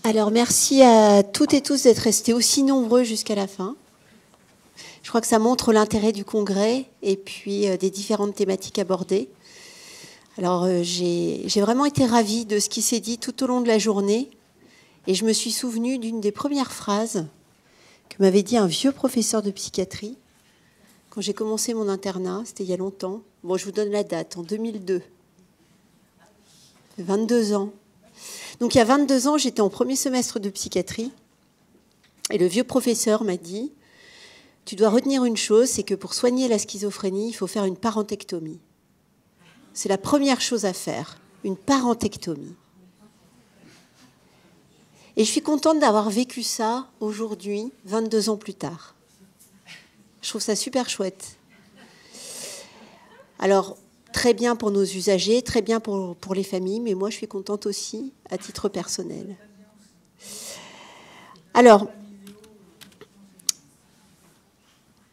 Alors, merci à toutes et tous d'être restés aussi nombreux jusqu'à la fin. Je crois que ça montre l'intérêt du congrès et puis des différentes thématiques abordées. Alors, j'ai vraiment été ravie de ce qui s'est dit tout au long de la journée et je me suis souvenue d'une des premières phrases que m'avait dit un vieux professeur de psychiatrie quand j'ai commencé mon internat, c'était il y a longtemps. Bon, je vous donne la date, en 2002. 22 ans. Donc, il y a 22 ans, j'étais en premier semestre de psychiatrie et le vieux professeur m'a dit « Tu dois retenir une chose, c'est que pour soigner la schizophrénie, il faut faire une parentectomie. C'est la première chose à faire, une parentectomie. » Et je suis contente d'avoir vécu ça aujourd'hui, 22 ans plus tard. Je trouve ça super chouette. Alors, très bien pour nos usagers, très bien pour les familles, mais moi, je suis contente aussi à titre personnel. Alors,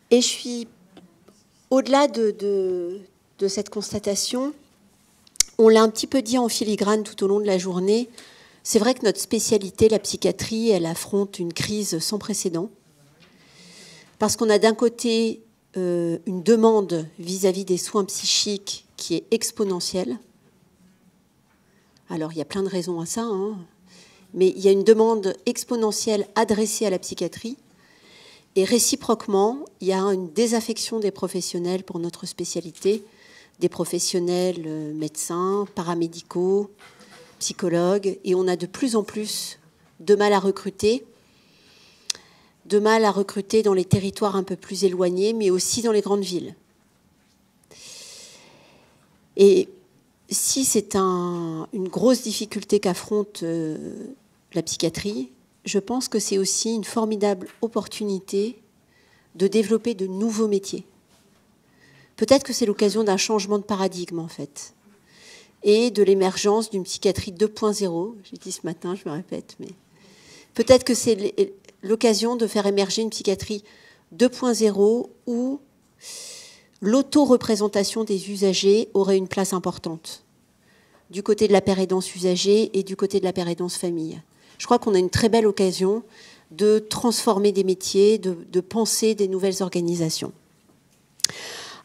et je suis, au-delà de cette constatation, on l'a un petit peu dit en filigrane tout au long de la journée, c'est vrai que notre spécialité, la psychiatrie, elle affronte une crise sans précédent, parce qu'on a d'un côté une demande vis-à-vis des soins psychiques qui est exponentielle. Alors, il y a plein de raisons à ça, hein, mais il y a une demande exponentielle adressée à la psychiatrie, et réciproquement, il y a une désaffection des professionnels pour notre spécialité, des professionnels médecins, paramédicaux, psychologues, et on a de plus en plus de mal à recruter dans les territoires un peu plus éloignés, mais aussi dans les grandes villes. Et si c'est une grosse difficulté qu'affronte la psychiatrie, je pense que c'est aussi une formidable opportunité de développer de nouveaux métiers. Peut-être que c'est l'occasion d'un changement de paradigme, en fait, et de l'émergence d'une psychiatrie 2.0. J'ai dit ce matin, je me répète, mais peut-être que c'est l'occasion de faire émerger une psychiatrie 2.0 où l'auto-représentation des usagers aurait une place importante, du côté de la pérédance usagée et du côté de la pérédance famille. Je crois qu'on a une très belle occasion de transformer des métiers, de penser des nouvelles organisations.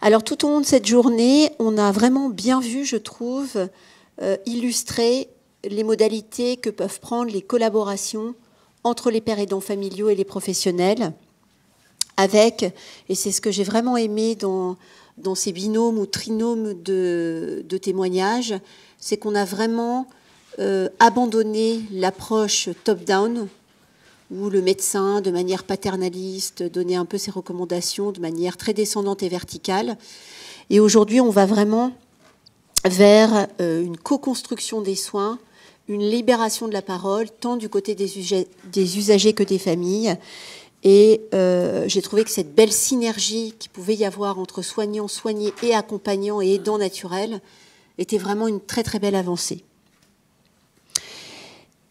Alors, tout au long de cette journée, on a vraiment bien vu, je trouve, illustrer les modalités que peuvent prendre les collaborations entre les pères aidants familiaux et les professionnels, avec, et c'est ce que j'ai vraiment aimé dans ces binômes ou trinômes de témoignages, c'est qu'on a vraiment abandonné l'approche top-down, où le médecin, de manière paternaliste, donnait un peu ses recommandations de manière très descendante et verticale. Et aujourd'hui, on va vraiment vers une co-construction des soins, une libération de la parole, tant du côté des usagers que des familles. Et j'ai trouvé que cette belle synergie qu'il pouvait y avoir entre soignants, soignés et accompagnants et aidants naturels était vraiment une très très belle avancée.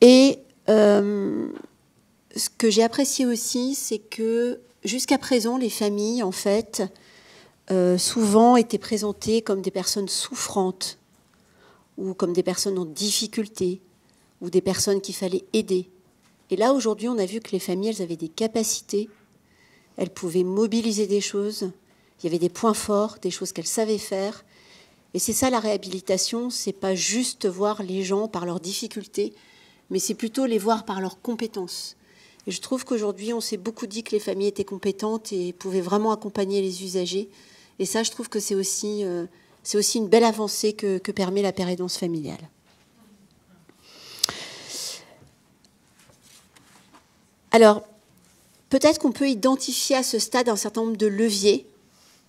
Et ce que j'ai apprécié aussi, c'est que jusqu'à présent, les familles, en fait, souvent étaient présentées comme des personnes souffrantes ou comme des personnes en difficulté ou des personnes qu'il fallait aider. Et là, aujourd'hui, on a vu que les familles, elles avaient des capacités, elles pouvaient mobiliser des choses, il y avait des points forts, des choses qu'elles savaient faire. Et c'est ça la réhabilitation, c'est pas juste voir les gens par leurs difficultés, mais c'est plutôt les voir par leurs compétences. Et je trouve qu'aujourd'hui, on s'est beaucoup dit que les familles étaient compétentes et pouvaient vraiment accompagner les usagers. Et ça, je trouve que c'est aussi une belle avancée que permet la pérédance familiale. Alors, peut-être qu'on peut identifier à ce stade un certain nombre de leviers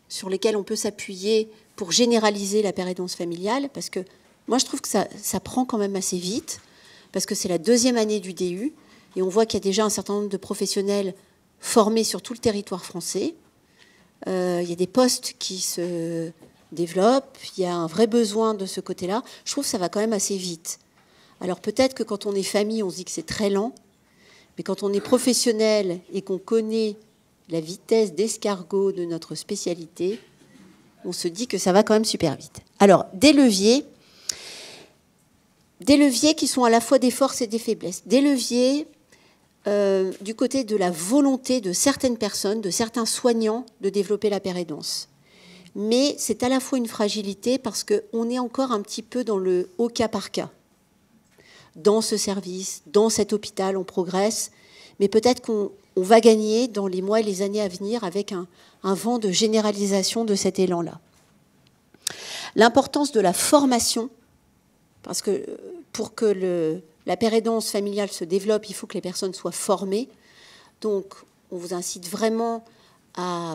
sur lesquels on peut s'appuyer pour généraliser la pérédance familiale, parce que moi, je trouve que ça prend quand même assez vite, parce que c'est la 2e année du DU, et on voit qu'il y a déjà un certain nombre de professionnels formés sur tout le territoire français. Il y a des postes qui se développent, il y a un vrai besoin de ce côté-là. Je trouve que ça va quand même assez vite. Alors peut-être que quand on est famille, on se dit que c'est très lent, mais quand on est professionnel et qu'on connaît la vitesse d'escargot de notre spécialité, on se dit que ça va quand même super vite. Alors, des leviers qui sont à la fois des forces et des faiblesses. Des leviers du côté de la volonté de certaines personnes, de certains soignants, de développer la pérédance. Mais c'est à la fois une fragilité parce qu'on est encore un petit peu dans le au cas par cas. Dans ce service, dans cet hôpital, on progresse, mais peut-être qu'on va gagner dans les mois et les années à venir avec un vent de généralisation de cet élan-là. L'importance de la formation, parce que pour que la pérédance familiale se développe, il faut que les personnes soient formées. Donc, on vous incite vraiment,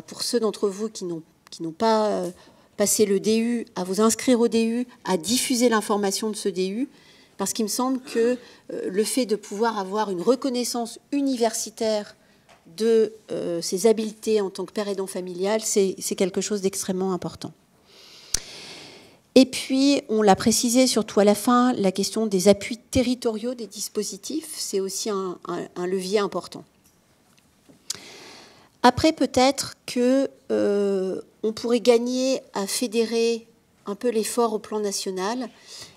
pour ceux d'entre vous qui n'ont pas passé le DU, à vous inscrire au DU, à diffuser l'information de ce DU, parce qu'il me semble que le fait de pouvoir avoir une reconnaissance universitaire de ses habiletés en tant que père aidant familial, c'est quelque chose d'extrêmement important. Et puis, on l'a précisé surtout à la fin, la question des appuis territoriaux des dispositifs, c'est aussi un levier important. Après, peut-être qu'on pourrait gagner à fédérer un peu l'effort au plan national.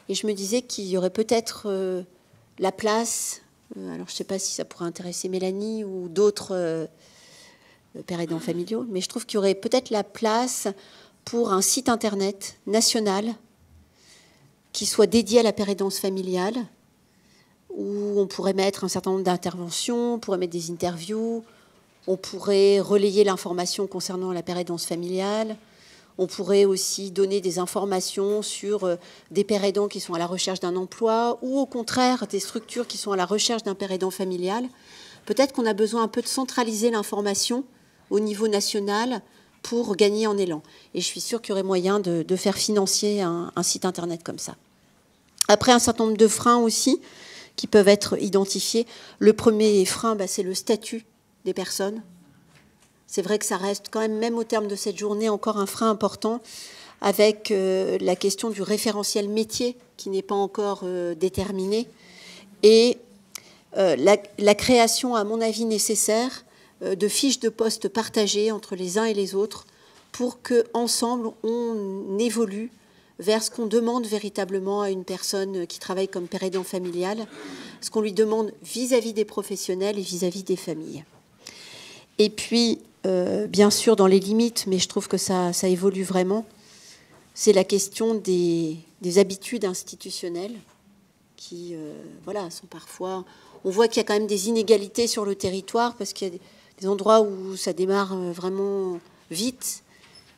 Et je me disais qu'il y aurait peut-être la place, alors je ne sais pas si ça pourrait intéresser Mélanie ou d'autres pères aidants familiaux, mais je trouve qu'il y aurait peut-être la place pour un site internet national qui soit dédié à la pérédance familiale, où on pourrait mettre un certain nombre d'interventions, on pourrait mettre des interviews, on pourrait relayer l'information concernant la pérédance familiale, on pourrait aussi donner des informations sur des pères aidants qui sont à la recherche d'un emploi ou au contraire des structures qui sont à la recherche d'un père aidant familial. Peut-être qu'on a besoin un peu de centraliser l'information au niveau national pour gagner en élan. Et je suis sûre qu'il y aurait moyen de faire financer un site internet comme ça. Après, un certain nombre de freins aussi qui peuvent être identifiés. Le premier frein, c'est le statut des personnes. C'est vrai que ça reste quand même au terme de cette journée, encore un frein important avec la question du référentiel métier qui n'est pas encore déterminé et la création, à mon avis, nécessaire de fiches de poste partagées entre les uns et les autres pour qu'ensemble, on évolue vers ce qu'on demande véritablement à une personne qui travaille comme père aidant familial, ce qu'on lui demande vis-à-vis des professionnels et vis-à-vis des familles. Et puis, bien sûr, dans les limites, mais je trouve que ça évolue vraiment, c'est la question des habitudes institutionnelles qui, sont parfois... On voit qu'il y a quand même des inégalités sur le territoire parce qu'il y a des endroits où ça démarre vraiment vite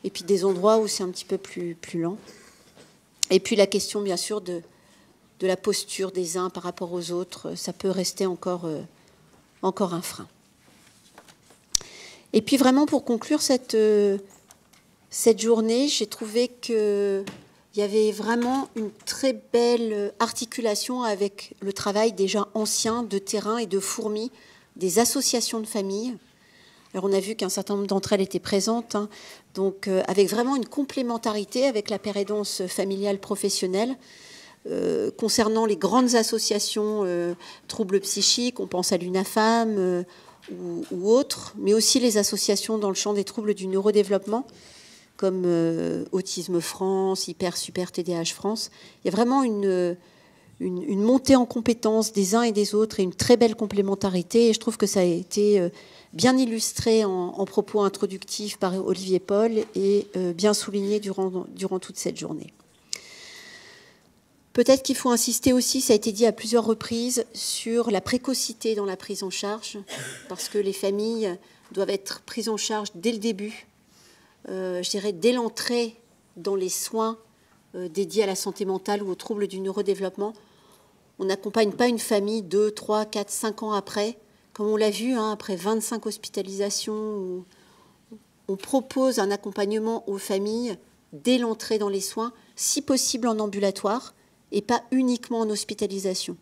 et puis des endroits où c'est un petit peu plus lent. Et puis la question, bien sûr, de la posture des uns par rapport aux autres, ça peut rester encore un frein. Et puis vraiment, pour conclure cette journée, j'ai trouvé qu'il y avait vraiment une très belle articulation avec le travail déjà ancien de terrain et de fourmis des associations de familles. Alors on a vu qu'un certain nombre d'entre elles étaient présentes, donc avec vraiment une complémentarité avec la pérédance familiale professionnelle. Concernant les grandes associations troubles psychiques, on pense à l'UNAFAM ou autres, mais aussi les associations dans le champ des troubles du neurodéveloppement, comme Autisme France, Hyper Super TDAH France. Il y a vraiment une montée en compétences des uns et des autres et une très belle complémentarité. Et je trouve que ça a été bien illustré en propos introductifs par Olivier Paul et bien souligné durant toute cette journée. Peut-être qu'il faut insister aussi, ça a été dit à plusieurs reprises, sur la précocité dans la prise en charge, parce que les familles doivent être prises en charge dès le début, je dirais dès l'entrée dans les soins dédiés à la santé mentale ou aux troubles du neurodéveloppement. On n'accompagne pas une famille 2, 3, 4, 5 ans après, comme on l'a vu, après 25 hospitalisations, où on propose un accompagnement aux familles dès l'entrée dans les soins, si possible en ambulatoire, et pas uniquement en hospitalisation.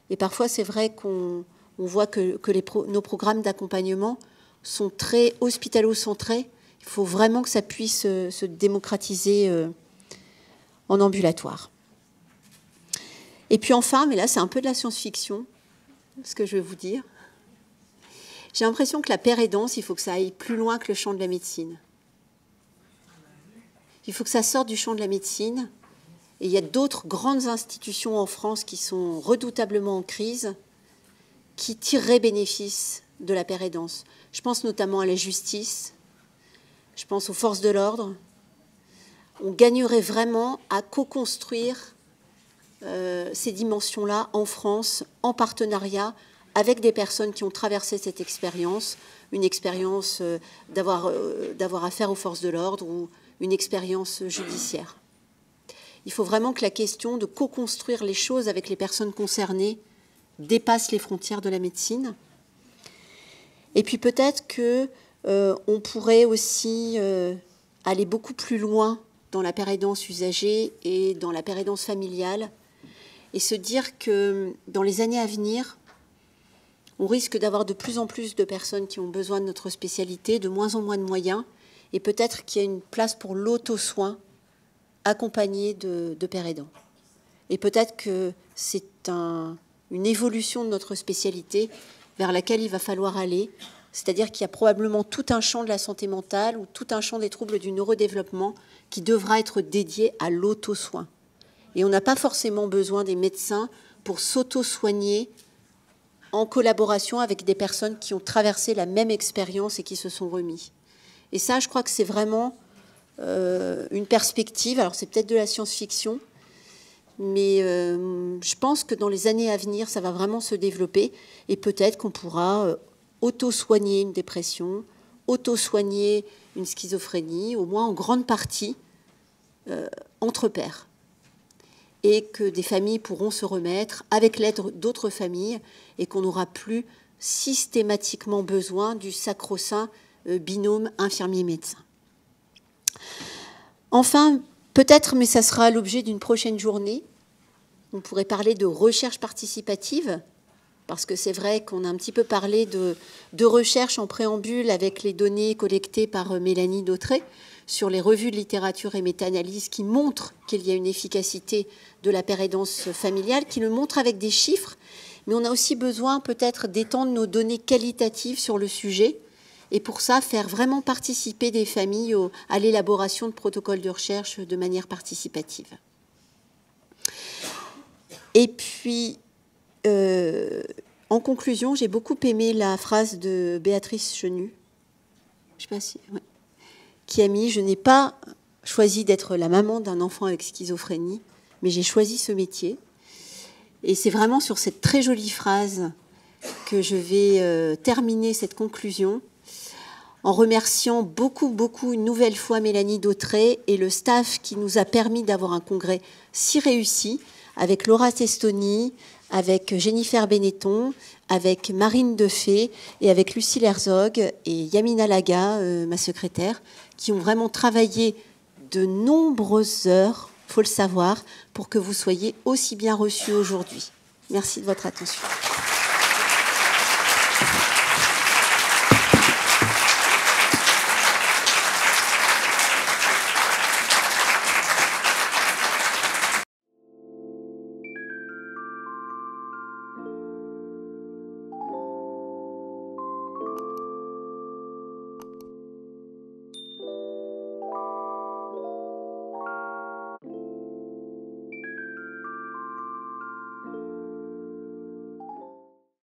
Et parfois, c'est vrai qu'on voit que nos programmes d'accompagnement sont très hospitalo-centrés. Il faut vraiment que ça puisse se démocratiser en ambulatoire. Et puis enfin, mais là, c'est un peu de la science-fiction, ce que je vais vous dire. J'ai l'impression que la pérédance, il faut que ça aille plus loin que le champ de la médecine. Il faut que ça sorte du champ de la médecine. Et il y a d'autres grandes institutions en France qui sont redoutablement en crise, qui tireraient bénéfice de la pérédance. Je pense notamment à la justice, je pense aux forces de l'ordre. On gagnerait vraiment à co-construire ces dimensions-là en France, en partenariat avec des personnes qui ont traversé cette expérience, une expérience d'avoir affaire aux forces de l'ordre ou une expérience judiciaire. Il faut vraiment que la question de co-construire les choses avec les personnes concernées dépasse les frontières de la médecine. Et puis peut-être qu'on pourrait aussi aller beaucoup plus loin dans la pérédance usagée et dans la pérédance familiale et se dire que dans les années à venir, on risque d'avoir de plus en plus de personnes qui ont besoin de notre spécialité, de moins en moins de moyens, et peut-être qu'il y a une place pour l'auto-soin accompagné de pérédants. Et peut-être que c'est une évolution de notre spécialité vers laquelle il va falloir aller, c'est-à-dire qu'il y a probablement tout un champ de la santé mentale ou tout un champ des troubles du neurodéveloppement qui devra être dédié à l'auto-soin. Et on n'a pas forcément besoin des médecins pour s'auto-soigner en collaboration avec des personnes qui ont traversé la même expérience et qui se sont remis. Et ça, je crois que c'est vraiment une perspective. Alors, c'est peut-être de la science-fiction, mais je pense que dans les années à venir, ça va vraiment se développer. Et peut-être qu'on pourra auto-soigner une dépression, auto-soigner une schizophrénie, au moins en grande partie, entre pairs. Et que des familles pourront se remettre avec l'aide d'autres familles et qu'on n'aura plus systématiquement besoin du sacro-saint binôme infirmier-médecin. Enfin, peut-être, mais ça sera l'objet d'une prochaine journée, on pourrait parler de recherche participative, parce que c'est vrai qu'on a un petit peu parlé de recherche en préambule avec les données collectées par Mélanie Dautré sur les revues de littérature et méta-analyse qui montrent qu'il y a une efficacité de la pérédance familiale, qui le montrent avec des chiffres, mais on a aussi besoin peut-être d'étendre nos données qualitatives sur le sujet et pour ça faire vraiment participer des familles à l'élaboration de protocoles de recherche de manière participative. Et puis, en conclusion, j'ai beaucoup aimé la phrase de Béatrice Chenu, je sais pas si, ouais, qui a mis « Je n'ai pas choisi d'être la maman d'un enfant avec schizophrénie, mais j'ai choisi ce métier ». Et c'est vraiment sur cette très jolie phrase que je vais terminer cette conclusion en remerciant beaucoup une nouvelle fois Mélanie Dautré et le staff qui nous a permis d'avoir un congrès si réussi avec Laura Testoni, avec Jennifer Benetton, avec Marine Defay et avec Lucille Herzog et Yamina Laga, ma secrétaire, qui ont vraiment travaillé de nombreuses heures, il faut le savoir, pour que vous soyez aussi bien reçus aujourd'hui. Merci de votre attention.